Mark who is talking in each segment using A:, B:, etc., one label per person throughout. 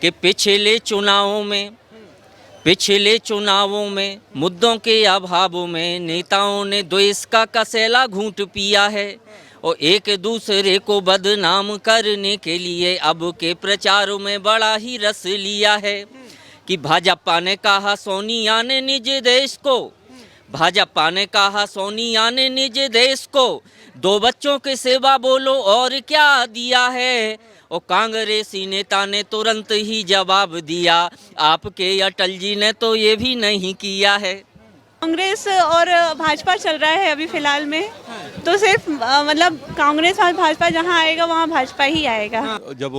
A: कि पिछले चुनावों में मुद्दों के अभाव में नेताओं ने द्वेष का कसेला घूंट पिया है और एक दूसरे को बदनाम करने के लिए अब के प्रचारों में बड़ा ही रस लिया है कि भाजपा ने कहा सोनिया ने निज देश को 2 बच्चों की सेवा बोलो और क्या दिया है। और कांग्रेसी नेता ने तुरंत ही जवाब दिया, आपके अटल जी ने तो ये भी नहीं किया है।
B: कांग्रेस और भाजपा चल रहा है अभी फिलहाल में, तो सिर्फ मतलब कांग्रेस और भाजपा जहां आएगा वहां भाजपा ही आएगा।
C: जब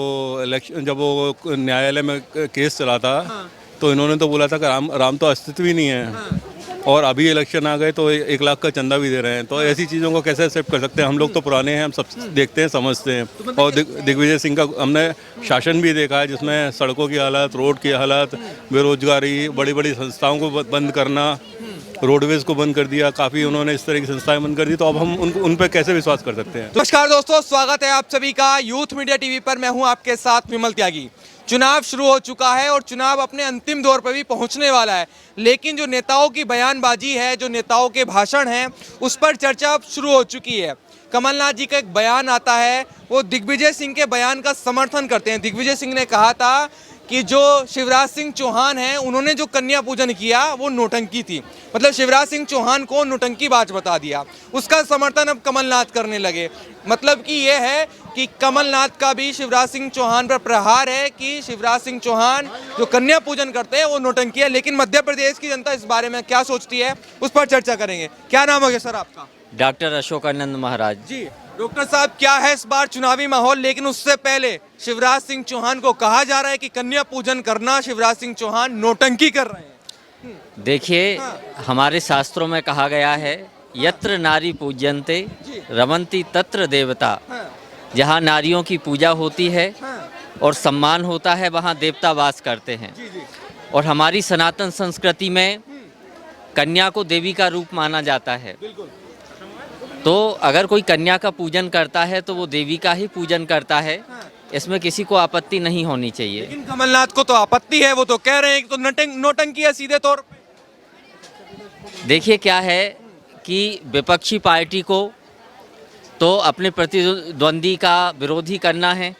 C: वो न्यायालय में केस चला था तो इन्होंने तो बोला था कि राम तो अस्तित्व ही नहीं है, और अभी इलेक्शन आ गए तो 1 लाख का चंदा भी दे रहे हैं। तो ऐसी चीज़ों को कैसे एक्सेप्ट कर सकते हैं? हम लोग तो पुराने हैं, हम सब देखते हैं, समझते हैं। और दिग्विजय सिंह का हमने शासन भी देखा है, जिसमें सड़कों की हालत, रोड की हालत, बेरोजगारी, बड़ी बड़ी संस्थाओं को बंद करना, रोडवेज को बंद कर दिया, काफ़ी उन्होंने इस तरह की संस्थाएं बंद कर दी। तो अब हम उन पर कैसे विश्वास कर सकते हैं?
D: नमस्कार दोस्तों, स्वागत है आप सभी का यूथ मीडिया टीवी पर। मैं हूं आपके साथ विमल त्यागी। चुनाव शुरू हो चुका है और चुनाव अपने अंतिम दौर पर भी पहुंचने वाला है, लेकिन जो नेताओं की बयानबाजी है, जो नेताओं के भाषण हैं, उस पर चर्चा अब शुरू हो चुकी है। कमलनाथ जी का एक बयान आता है, वो दिग्विजय सिंह के बयान का समर्थन करते हैं। दिग्विजय सिंह ने कहा था कि जो शिवराज सिंह चौहान हैं, उन्होंने जो कन्या पूजन किया वो नौटंकी थी। मतलब शिवराज सिंह चौहान को नौटंकीबाज बता दिया। उसका समर्थन अब कमलनाथ करने लगे। मतलब कि ये है कि कमलनाथ का भी शिवराज सिंह चौहान पर प्रहार है कि शिवराज सिंह चौहान जो कन्या पूजन करते हैं वो नौटंकी है। लेकिन मध्य प्रदेश की जनता इस बारे में क्या सोचती है, उस पर चर्चा करेंगे। क्या नाम है सर आपका?
A: डॉक्टर अशोकानंद महाराज
D: जी। डॉक्टर साहब, क्या है इस बार चुनावी माहौल? लेकिन उससे पहले शिवराज सिंह चौहान को कहा जा रहा है कि कन्या पूजन करना शिवराज सिंह चौहान नौटंकी कर रहे हैं।
A: देखिए, हमारे शास्त्रों में कहा गया है, यत्र नारी पूज्यन्ते रमन्ति तत्र देवता। जहाँ नारियों की पूजा होती है और सम्मान होता है, वहाँ देवता वास करते हैं। और हमारी सनातन संस्कृति में कन्या को देवी का रूप माना जाता है। तो अगर कोई कन्या का पूजन करता है तो वो देवी का ही पूजन करता है, इसमें किसी को आपत्ति नहीं होनी चाहिए।
D: लेकिन कमलनाथ को तो आपत्ति है, वो तो कह रहे हैं कि तो नौटंकी है सीधे तौर पे।
A: देखिए, क्या है कि विपक्षी पार्टी को तो अपने प्रतिद्वंदी का विरोधी करना है,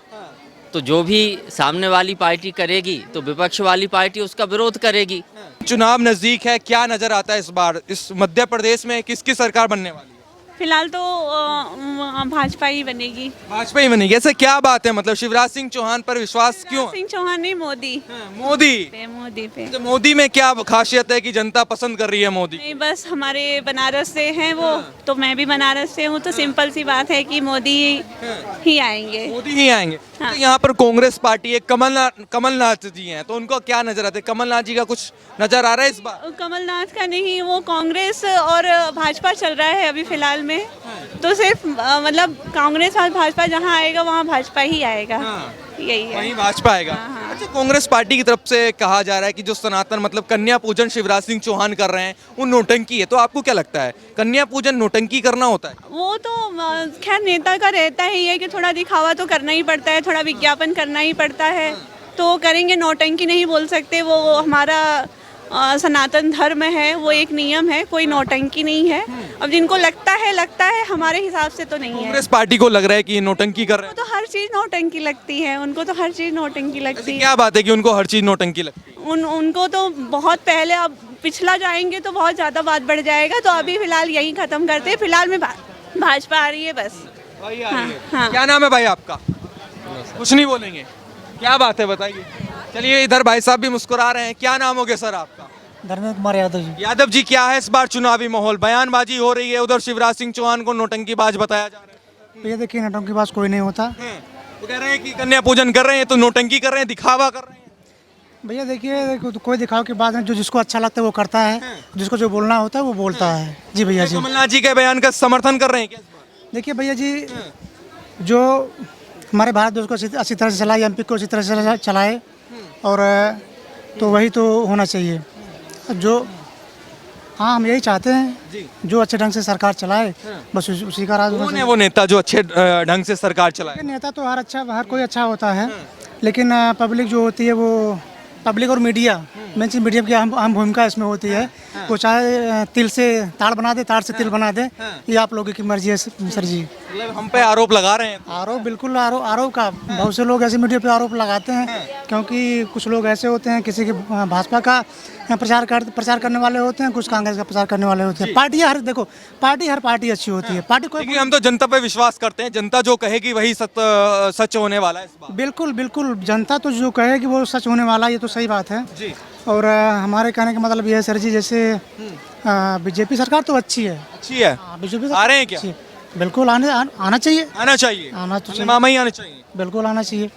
A: तो जो भी सामने वाली पार्टी करेगी तो विपक्ष वाली पार्टी उसका विरोध करेगी।
D: चुनाव नजदीक है, क्या नजर आता है इस बार इस मध्य प्रदेश में किसकी सरकार बनने वाली है?
B: फिलहाल तो भाजपा ही बनेगी।
D: भाजपा ही बनेगी? ऐसे क्या बात है? मतलब शिवराज सिंह चौहान पर विश्वास क्यों?
B: सिंह चौहान नहीं, मोदी
D: मोदी
B: पे।
D: तो मोदी में क्या खासियत है कि जनता पसंद कर रही है मोदी?
B: नहीं, बस हमारे बनारस से हैं वो, तो मैं भी बनारस से हूँ, तो सिंपल सी बात है कि मोदी ही आएंगे।
D: मोदी ही आएंगे।
B: हाँ।
D: तो यहाँ पर कांग्रेस पार्टी है, कमलनाथ जी हैं, तो उनको क्या नजर आता है? कमलनाथ जी का कुछ नजर आ रहा है इस बार?
B: कमलनाथ का नहीं, वो कांग्रेस और भाजपा चल रहा है अभी फिलहाल में, तो सिर्फ मतलब कांग्रेस और भाजपा जहां आएगा वहां भाजपा ही आएगा। यही है,
D: वहीं भाजपा आएगा।
B: हाँ।
D: अच्छा, कांग्रेस पार्टी की तरफ से कहा जा रहा है कि जो सनातन मतलब कन्या पूजन शिवराज सिंह चौहान कर रहे हैं वो नौटंकी है। तो आपको क्या लगता है, कन्या पूजन नौटंकी करना होता है?
B: वो तो खैर नेता का रहता ही है कि थोड़ा दिखावा तो करना ही पड़ता है, थोड़ा विज्ञापन करना ही पड़ता है, तो करेंगे। नौटंकी नहीं बोल सकते, वो हमारा सनातन धर्म है, वो एक नियम है, कोई नौटंकी नहीं है। अब जिनको लगता है, हमारे हिसाब से तो नहीं है।
D: कांग्रेस पार्टी को लग रहा है कि ये नौटंकी कर रहे हैं।
B: तो हर चीज नौटंकी लगती है उनको, तो हर चीज नौटंकी लगती है।
D: क्या बात है कि उनको हर चीज नौटंकी लगती है?
B: उनको तो बहुत पहले, अब पिछला जाएंगे तो बहुत ज्यादा बात बढ़ जाएगा, तो अभी फिलहाल यही खत्म करते हैं। फिलहाल में भाजपा आ रही है बस।
D: हाँ। क्या नाम है भाई आपका? कुछ नहीं बोलेंगे? क्या बात है, बताइए। चलिए, इधर भाई साहब भी मुस्कुरा रहे हैं। क्या नाम हो गया सर आपका?
E: धर्मेंद्र कुमार यादव जी।
D: यादव जी, क्या है इस बार चुनावी माहौल? बयानबाजी हो रही है, उधर शिवराज सिंह चौहान को नौटंकीबाज बताया जा रहा है।
E: भैया देखिए, नौटंकीबाज कोई नहीं होता।
D: वो कह रहे हैं कि कन्या पूजन कर रहे हैं तो नौटंकी कर रहे हैं, दिखावा कर रहे हैं।
E: भैया देखिए, कोई दिखाव की बात नहीं, जो जिसको अच्छा लगता है वो करता है, जिसको जो बोलना होता है वो बोलता है। जी भैया जी।
D: कमलनाथ जी के बयान का समर्थन कर रहे हैं क्या इस बार?
E: देखिए भैया जी, जो हमारे भारत देश को अच्छी तरह से चलाए, एमपी को अच्छी तरह से चलाए, और तो वही तो होना चाहिए। जो हाँ, हम यही चाहते हैं, जो अच्छे ढंग से सरकार चलाए, बस उसी का राज होना चाहिए।
D: वो नेता जो अच्छे ढंग से सरकार चलाए?
E: नेता तो हर कोई अच्छा होता है, लेकिन पब्लिक जो होती है वो पब्लिक और मीडिया मेन चीज मीडिया की अहम भूमिका इसमें होती है। वो चाहे तिल से ताड़ बना दे, ताड़ से तिल बना दे, ये आप लोगों की मर्जी है सर जी।
D: मतलब हम पे आरोप लगा रहे हैं।
E: आरोप बिल्कुल आरोप का बहुत से लोग ऐसे मीडिया पे आरोप लगाते हैं, क्योंकि कुछ लोग ऐसे होते हैं किसी की भाजपा का प्रचार करने वाले होते हैं, कुछ कांग्रेस का प्रचार करने वाले होते हैं। पार्टी हर पार्टी अच्छी होती है। पार्टी कोई
D: लेकिन हम तो जनता पे विश्वास करते हैं, जनता जो कहेगी वही सच होने वाला है इस बार।
E: बिल्कुल जनता तो जो कहेगी वो सच होने वाला है, ये तो सही बात है
D: जी।
E: और हमारे कहने का मतलब ये है सर जी, जैसे बीजेपी सरकार तो अच्छी है।
D: बीजेपी आ रहे हैं क्या?
E: बिल्कुल आना चाहिए।
D: आना चाहिए,
E: आना तो चाहिए।
D: मामा ही आने चाहिए।
E: बिल्कुल आना चाहिए।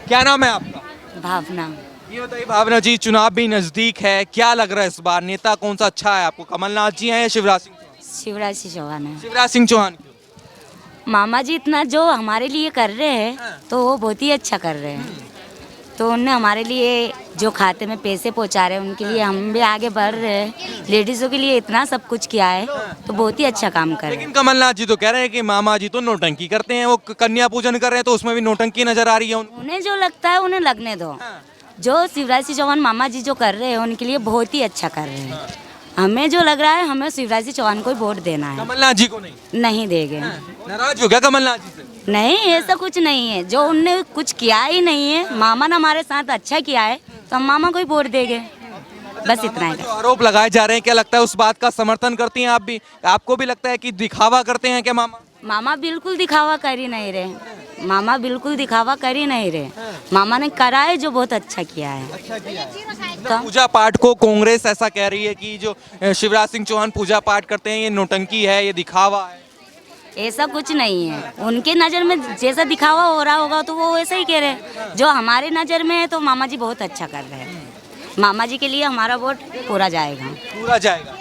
D: क्या नाम है आपका?
F: भावना।
D: ये बताइए भावना जी, चुनाव भी नजदीक है, क्या लग रहा है इस बार नेता कौन सा अच्छा है आपको? कमलनाथ जी हैं या शिवराज सिंह चौहान?
F: शिवराज सिंह चौहान है।
D: शिवराज सिंह चौहान क्यों?
F: मामा जी इतना जो हमारे लिए कर रहे हैं तो वो बहुत ही अच्छा कर रहे हैं। तो उनने हमारे लिए जो खाते में पैसे पहुंचा रहे हैं उनके लिए हम भी आगे बढ़ रहे हैं। लेडीज़ों के लिए इतना सब कुछ किया है तो बहुत ही अच्छा काम कर रहे हैं।
D: लेकिन कमलनाथ जी तो कह रहे हैं कि मामा जी तो नौटंकी करते हैं, वो कन्या पूजन कर रहे हैं तो उसमें भी नौटंकी नजर आ रही है उनको।
F: उन्हें जो लगता है उन्हें लगने दो। जो शिवराज सिंह चौहान मामा जी जो कर रहे हैं उनके लिए बहुत ही अच्छा कर रहे हैं। हमें जो लग रहा है हमें शिवराज सिंह चौहान को ही वोट देना है।
D: कमलनाथ जी को
F: नहीं देंगे।
D: नाराज हो गया कमलनाथ जी से?
F: नहीं, ऐसा कुछ नहीं है। जो उनने कुछ किया ही नहीं है, मामा ने हमारे साथ अच्छा किया है तो हम मामा को ही वोट देंगे, बस इतना ही।
D: जो आरोप लगाए जा रहे हैं, क्या लगता है उस बात का समर्थन करती हैं आप भी? आपको भी लगता है कि दिखावा करते हैं क्या मामा?
F: मामा बिल्कुल दिखावा कर ही नहीं रहे। मामा बिल्कुल दिखावा कर ही नहीं रहे। मामा ने करा है जो बहुत अच्छा किया है। तो
D: पूजा पाठ को कांग्रेस ऐसा कह रही है कि जो शिवराज सिंह चौहान पूजा पाठ करते हैं ये नौटंकी है, ये दिखावा है।
F: ऐसा कुछ नहीं है। उनके नज़र में जैसा दिखावा हो रहा होगा तो वो वैसा ही कह रहे हैं। जो हमारे नज़र में है तो मामा जी बहुत अच्छा कर रहे हैं। मामा जी के लिए हमारा वोट पूरा जाएगा।
D: पूरा जाएगा।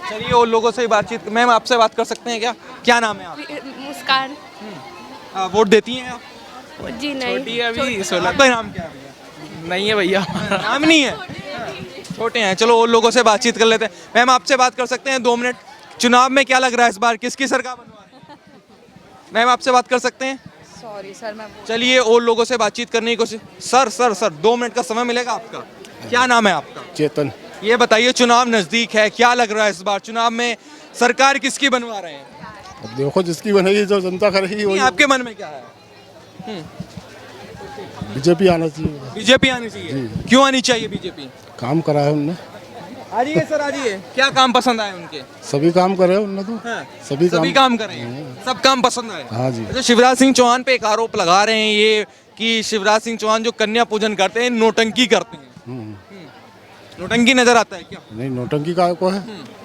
D: चलिए और लोगों से बातचीत। मैम आपसे बात कर सकते हैं क्या? क्या नाम है आप?
G: मुस्कान।
D: वोट देती हैं आप?
G: जी नहीं,
D: अभी 16 का नाम क्या है भैया?
H: नहीं है भैया,
D: नाम नहीं है, छोटे हैं। चलो और लोगों से बातचीत कर लेते हैं। मैम आपसे बात कर सकते हैं 2 मिनट? चुनाव में क्या लग रहा है इस बार किसकी सरकार बनवा रही है? मैम आपसे बात कर सकते हैं?
G: सॉरी सर मैं
D: चलिए और लोगों से बातचीत करने की कोशिश। सर 2 मिनट का समय मिलेगा आपका। क्या नाम है आपका?
I: चेतन।
D: ये बताइए चुनाव नजदीक है, क्या लग रहा है इस बार चुनाव में सरकार किसकी बनवा रहे हैं?
I: अब देखो जिसकी बनेगी जो जनता करेगी
D: नहीं,
I: वही।
D: आपके मन में क्या है?
I: बीजेपी आना चाहिए।
D: बीजेपी आनी चाहिए। क्यों आनी चाहिए बीजेपी?
I: काम करा है उनने।
D: आ जाइए सर, आ जाइए। क्या काम पसंद आए उनके?
I: सभी काम करे उनने तो।
D: हाँ,
I: सभी
D: काम करे हैं। सब काम पसंद आए।
I: हाँ जी।
D: अच्छा, शिवराज सिंह चौहान पे एक आरोप लगा रहे हैं ये कि शिवराज सिंह चौहान जो कन्या पूजन करते हैं नौटंकी करते हैं। नौटंकी नजर आता है क्या?
I: नहीं, नौटंकी का को है।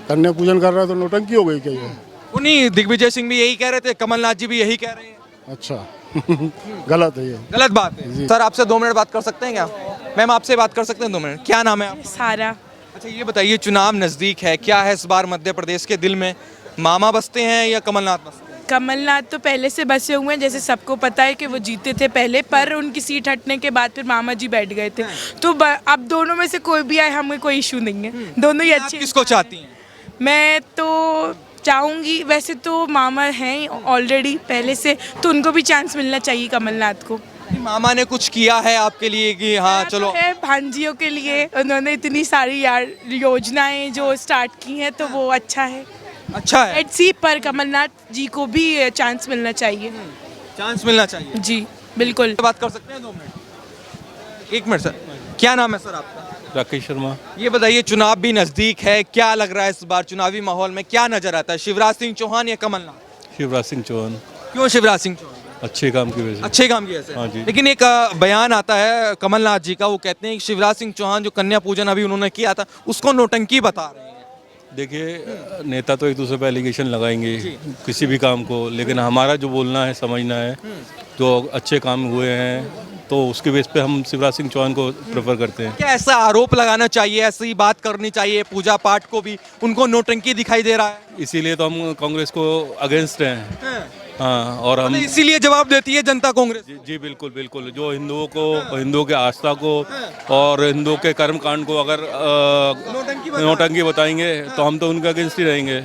I: कन्या पूजन कर रहा है तो नौटंकी हो गई क्या ये?
D: उन्हीं दिग्विजय सिंह भी यही कह रहे थे, कमलनाथ जी भी यही कह रहे हैं।
I: अच्छा गलत है ये।
D: गलत बात है। सर आपसे 2 मिनट बात कर सकते हैं क्या? मैम आपसे बात कर सकते हैं 2 मिनट? क्या नाम है आप?
G: सारा।
D: अच्छा ये बताइए चुनाव नजदीक है, क्या है इस बार मध्य प्रदेश के दिल में? मामा बसते हैं या कमलनाथ बसते हैं?
G: कमलनाथ तो पहले से बसे हुए हैं, जैसे सबको पता है कि वो जीते थे पहले, पर उनकी सीट हटने के बाद फिर मामा जी बैठ गए थे। तो अब दोनों में से कोई भी आए हमें कोई इशू नहीं है, दोनों ही
D: आप
G: अच्छे।
D: किसको चाहती हैं?
G: मैं तो चाहूँगी, वैसे तो मामा हैं ऑलरेडी पहले से, तो उनको भी चांस मिलना चाहिए कमलनाथ को।
D: मामा ने कुछ किया है आपके लिए कि हाँ चलो?
G: है भांजियों के लिए उन्होंने इतनी सारी योजनाएं जो स्टार्ट की हैं तो वो अच्छा है।
D: अच्छा है।
G: लेट्स सी, पर कमलनाथ जी को भी चांस मिलना चाहिए।
D: चांस मिलना चाहिए।
G: जी बिल्कुल।
D: बात कर सकते हैं 2 मिनट? 1 minute sir. क्या नाम है सर आपका?
C: राकेश शर्मा।
D: ये बताइए चुनाव भी नजदीक है, क्या लग रहा है इस बार चुनावी माहौल में क्या नजर आता है? शिवराज सिंह चौहान या कमलनाथ?
C: शिवराज सिंह चौहान।
D: क्यों शिवराज सिंह चौहान?
C: अच्छे काम की वजह से।
D: अच्छे काम की वजह से।
C: हाँ जी।
D: लेकिन एक बयान आता है कमलनाथ जी का, वो कहते हैं कि शिवराज सिंह चौहान जो कन्या पूजन अभी उन्होंने किया था उसको नौटंकी बता रहे हैं।
C: देखिए नेता तो एक दूसरे पर एलिगेशन लगाएंगे किसी भी काम को, लेकिन हमारा जो बोलना है समझना है जो अच्छे काम हुए हैं तो उसके बेस पे हम शिवराज सिंह चौहान को प्रेफर करते हैं।
D: क्या ऐसा आरोप लगाना चाहिए, ऐसी बात करनी चाहिए? पूजा पाठ को भी उनको नौटंकी दिखाई दे रहा है,
C: इसीलिए तो हम कांग्रेस को अगेंस्ट हैं। हाँ, और हम
D: इसीलिए जवाब देती है जनता कांग्रेस।
C: जी बिल्कुल बिल्कुल। जो हिंदुओं को, हिंदुओं के आस्था को और हिंदुओं के कर्म कांड को अगर नौटंकी बताएंगे तो हम तो उनके अगेंस्ट ही रहेंगे।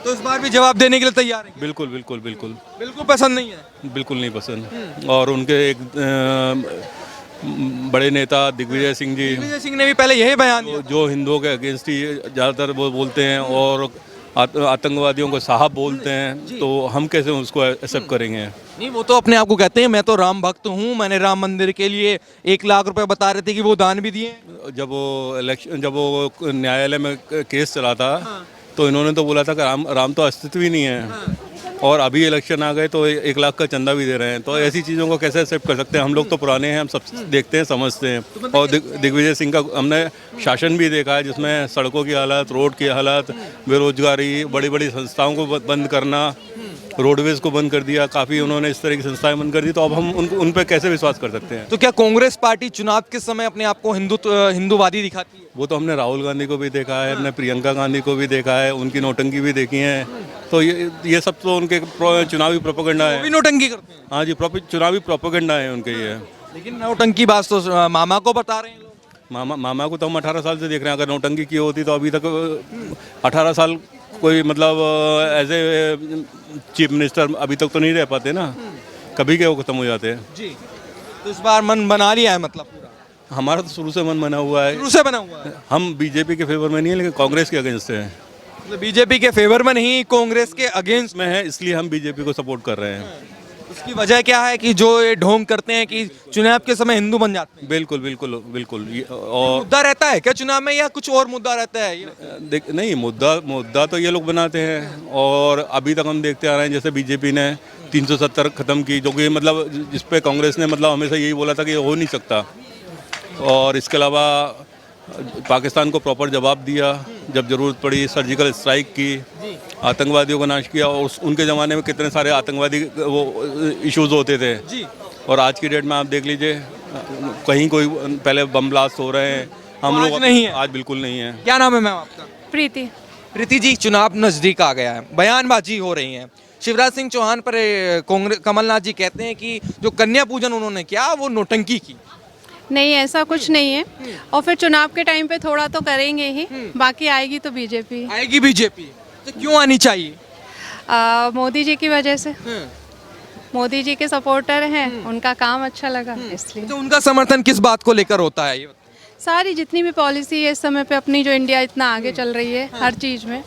D: तो इस बार भी जवाब देने के लिए तैयार हैं?
C: बिल्कुल बिल्कुल बिल्कुल
D: बिल्कुल पसंद नहीं है।
C: बिल्कुल नहीं पसंद। और उनके एक बड़े नेता दिग्विजय सिंह जी,
D: दिग्विजय सिंह ने भी पहले यही बयान दिया।
C: जो हिंदुओं के अगेंस्ट ही ज़्यादातर वो बोलते हैं और आतंकवादियों को साहब बोलते हैं, तो हम कैसे उसको एक्सेप्ट करेंगे?
D: नहीं, वो तो अपने आप को कहते हैं मैं तो राम भक्त हूँ, मैंने राम मंदिर के लिए 1 लाख रुपए बता रहे थे कि वो दान भी दिए हैं।
C: जब वो न्यायालय में केस चला था, तो इन्होंने तो बोला था कि राम तो अस्तित्व ही नहीं है, और अभी इलेक्शन आ गए तो 1 लाख का चंदा भी दे रहे हैं। तो ऐसी चीज़ों को कैसे एक्सेप्ट कर सकते हैं? हम लोग तो पुराने हैं, हम सब देखते हैं, समझते हैं। और दिग्विजय सिंह का हमने शासन भी देखा है, जिसमें सड़कों की हालत, रोड की हालत, बेरोजगारी, बड़ी बड़ी संस्थाओं को बंद करना, रोडवेज को बंद कर दिया, काफ़ी उन्होंने इस तरह की संस्थाएं बंद कर दी। तो अब हम उन पर कैसे विश्वास कर सकते हैं?
D: तो क्या कांग्रेस पार्टी चुनाव के समय अपने आप को हिंदूवादी दिखाती है?
C: वो तो हमने राहुल गांधी को भी देखा है, हमने प्रियंका गांधी को भी देखा है, उनकी नौटंकी भी देखी है। तो ये सब तो उनके चुनावी प्रोपेगेंडा
D: वो भी
C: है।
D: नोटंकी करते हैं।
C: हाँ जी, चुनावी प्रोपेगेंडा है उनके ये।
D: लेकिन नोटंकी बात तो मामा को बता रहे हैं लोग।
C: मामा को तो हम 18 साल से देख रहे हैं। अगर नौटंकी की होती तो अभी तक 18 साल कोई मतलब एज ए चीफ मिनिस्टर अभी तक तो नहीं रह पाते ना, कभी के वो खत्म हो जाते हैं।
D: जी, तो इस बार मन बना लिया है मतलब पूरा?
C: हमारा तो शुरू से मन बना हुआ है।
D: शुरू से बना हुआ है।
C: हम बीजेपी के फेवर में नहीं है, लेकिन कांग्रेस के अगेंस्ट है।
D: मतलब बीजेपी के फेवर में नहीं, कांग्रेस के अगेंस्ट
C: में है, इसलिए हम बीजेपी को सपोर्ट कर रहे हैं।
D: उसकी वजह क्या है कि जो ये ढोंग करते हैं कि चुनाव के समय हिंदू बन जाते हैं?
C: बिल्कुल बिल्कुल बिल्कुल। और
D: मुद्दा रहता है क्या चुनाव में, या कुछ और मुद्दा रहता है?
C: नहीं, मुद्दा तो ये लोग बनाते हैं। और अभी तक हम देखते आ रहे हैं, जैसे बीजेपी ने 370 खत्म की, जो कि मतलब जिस पे कांग्रेस ने मतलब हमेशा यही बोला था कि ये हो नहीं सकता। और इसके अलावा पाकिस्तान को प्रॉपर जवाब दिया, जब ज़रूरत पड़ी सर्जिकल स्ट्राइक की, आतंकवादियों का नाश किया। और उनके ज़माने में कितने सारे आतंकवादी वो इश्यूज होते थे जी। और आज की डेट में आप देख लीजिए, कहीं कोई पहले बम ब्लास्ट हो रहे हैं, हम लोग
D: नहीं है।
C: आज बिल्कुल नहीं है।
D: क्या नाम है मैम आपका?
B: प्रीति।
D: प्रीति जी, चुनाव नजदीक आ गया है, बयानबाजी हो रही है। शिवराज सिंह चौहान पर कांग्रेस कमलनाथ जी कहते हैं कि जो कन्या पूजन उन्होंने किया वो नौटंकी की।
H: नहीं, ऐसा कुछ नहीं है। और फिर चुनाव के टाइम पे थोड़ा तो करेंगे ही, बाकी आएगी तो बीजेपी।
D: आएगी बीजेपी, तो क्यों आनी चाहिए?
H: मोदी जी की वजह से। मोदी जी के सपोर्टर हैं, उनका काम अच्छा लगा इसलिए।
D: तो उनका समर्थन किस बात को लेकर होता है ये?
H: सारी जितनी भी पॉलिसी है इस समय पे अपनी, जो इंडिया इतना आगे चल रही है हर चीज में,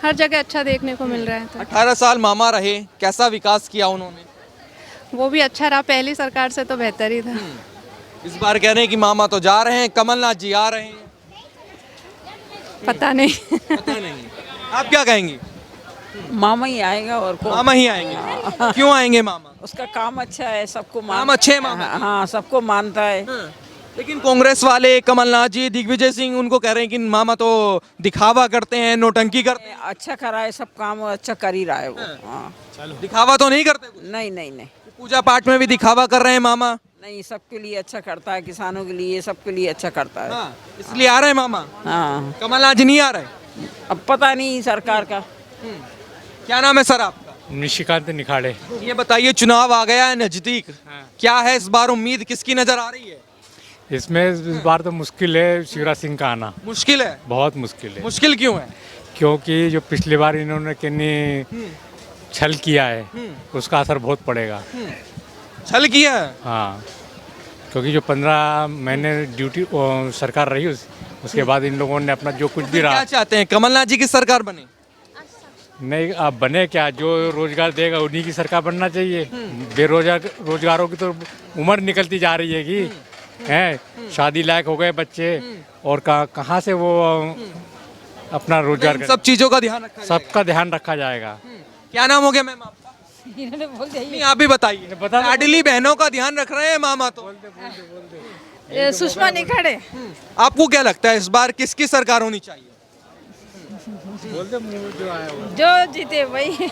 H: हर जगह अच्छा देखने को मिल रहा है। तो
D: 18 साल मामा रहे, कैसा विकास किया उन्होंने?
H: वो भी अच्छा रहा, पहली सरकार से तो बेहतर ही था।
D: इस बार कह रहे हैं कि मामा तो जा रहे हैं, कमलनाथ जी आ रहे हैं।
H: पता नहीं।
D: पता नहीं, आप क्या कहेंगे?
J: मामा ही आएगा और कौन?
D: मामा ही आएंगे। क्यों आएंगे मामा?
J: उसका काम अच्छा है, सबको
D: काम अच्छे है मामा?
J: हाँ, सबको मानता है।
D: लेकिन कांग्रेस वाले, कमलनाथ जी, दिग्विजय सिंह उनको कह रहे हैं कि मामा तो दिखावा करते हैं, नौटंकी करते हैं।
J: अच्छा कर रहा है, सब काम अच्छा कर ही रहा है वो। हाँ।
D: दिखावा तो नहीं करते कुछ?
J: नहीं नहीं नहीं
D: पूजा पाठ में भी दिखावा कर रहे हैं मामा?
J: नहीं, सबके लिए अच्छा करता है, किसानों के लिए, सबके लिए अच्छा करता है।
D: हाँ, इसलिए आ रहे हैं मामा।
J: हाँ,
D: कमलनाथ जी नहीं आ रहे?
J: अब पता नहीं सरकार का।
D: क्या नाम है सर आपका?
K: निशिकांत निखाड़े।
D: ये बताइए, चुनाव आ गया है नजदीक, क्या है इस बार उम्मीद किसकी नजर आ रही है?
K: इसमें इस बार तो मुश्किल है शिवराज सिंह का आना।
D: मुश्किल है?
K: बहुत मुश्किल है।
D: मुश्किल क्यों है?
K: क्योंकि जो पिछली बार इन्होंने कितनी छल किया है, उसका असर बहुत पड़ेगा।
D: छल किया है?
K: हाँ, क्योंकि जो 15 महीने ड्यूटी सरकार रही उसके बाद इन लोगों ने अपना जो कुछ भी रहा।
D: क्या चाहते हैं, कमलनाथ जी की सरकार बने?
K: नहीं, अब बने क्या, जो रोजगार देगा उन्हीं की सरकार बनना चाहिए। रोजगारों की तो उम्र निकलती जा रही है कि हैं, शादी लायक हो गए बच्चे, और कहाँ से वो अपना रोजगार
D: सब चीजों का ध्यान रखा जाएगा।
K: सबका ध्यान रखा जाएगा।
D: क्या नाम हो गया मैम आपका? नहीं, आप भी बताइए। लाडली बहनों का ध्यान रख रहे हैं मामा तो।
J: सुषमा निखाड़े।
D: आपको क्या लगता है इस बार किसकी सरकार होनी चाहिए?
J: जो जीते वही।